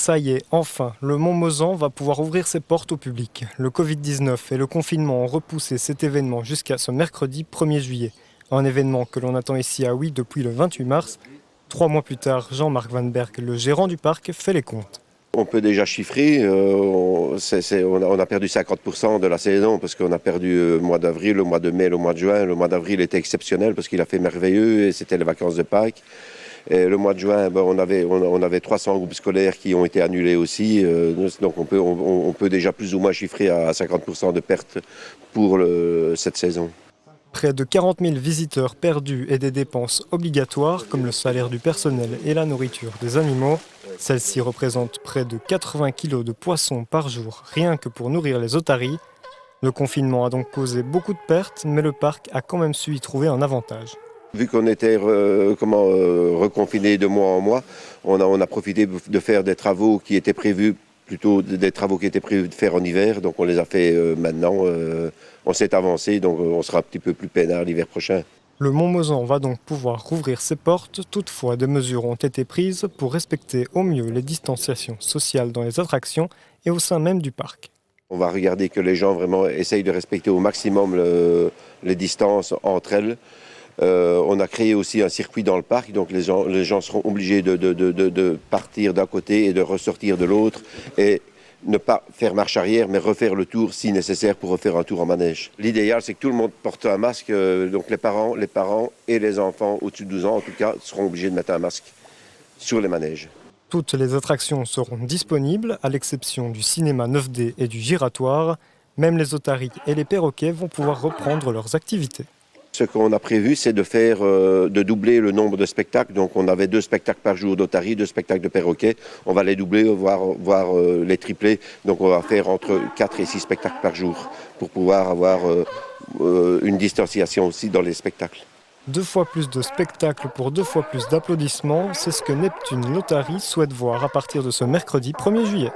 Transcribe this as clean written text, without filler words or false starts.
Ça y est, enfin, le Mont-Mozan va pouvoir ouvrir ses portes au public. Le Covid-19 et le confinement ont repoussé cet événement jusqu'à ce mercredi 1er juillet. Un événement que l'on attend ici à Oui depuis le 28 mars. 3 mois plus tard, Jean-Marc Van Berg, le gérant du parc, fait les comptes. On peut déjà chiffrer, on a perdu 50% de la saison parce qu'on a perdu le mois d'avril, le mois de mai, le mois de juin. Le mois d'avril était exceptionnel parce qu'il a fait merveilleux et c'était les vacances de Pâques. Et le mois de juin, on avait 300 groupes scolaires qui ont été annulés aussi. Donc on peut déjà plus ou moins chiffrer à 50% de pertes pour cette saison. Près de 40 000 visiteurs perdus et des dépenses obligatoires comme le salaire du personnel et la nourriture des animaux. Celle-ci représente près de 80 kg de poissons par jour, rien que pour nourrir les otaries. Le confinement a donc causé beaucoup de pertes, mais le parc a quand même su y trouver un avantage. Vu qu'on était reconfiné de mois en mois, on a profité de faire des travaux qui étaient prévus, plutôt des travaux qui étaient prévus de faire en hiver. Donc on les a fait maintenant. On s'est avancé, donc on sera un petit peu plus peinard l'hiver prochain. Le Mont-Mozan va donc pouvoir rouvrir ses portes. Toutefois, des mesures ont été prises pour respecter au mieux les distanciations sociales dans les attractions et au sein même du parc. On va regarder que les gens vraiment essayent de respecter au maximum les distances entre elles. On a créé aussi un circuit dans le parc, donc les gens seront obligés de partir d'un côté et de ressortir de l'autre et ne pas faire marche arrière, mais refaire le tour si nécessaire pour refaire un tour en manège. L'idéal, c'est que tout le monde porte un masque, donc les parents et les enfants au-dessus de 12 ans, en tout cas, seront obligés de mettre un masque sur les manèges. Toutes les attractions seront disponibles, à l'exception du cinéma 9D et du giratoire. Même les otaries et les perroquets vont pouvoir reprendre leurs activités. Ce qu'on a prévu, c'est de doubler le nombre de spectacles. Donc on avait 2 spectacles par jour d'otaries, 2 spectacles de perroquets. On va les doubler, voire les tripler. Donc on va faire entre 4 et 6 spectacles par jour pour pouvoir avoir une distanciation aussi dans les spectacles. 2 fois plus de spectacles pour 2 fois plus d'applaudissements, c'est ce que Neptune Lottery souhaite voir à partir de ce mercredi 1er juillet.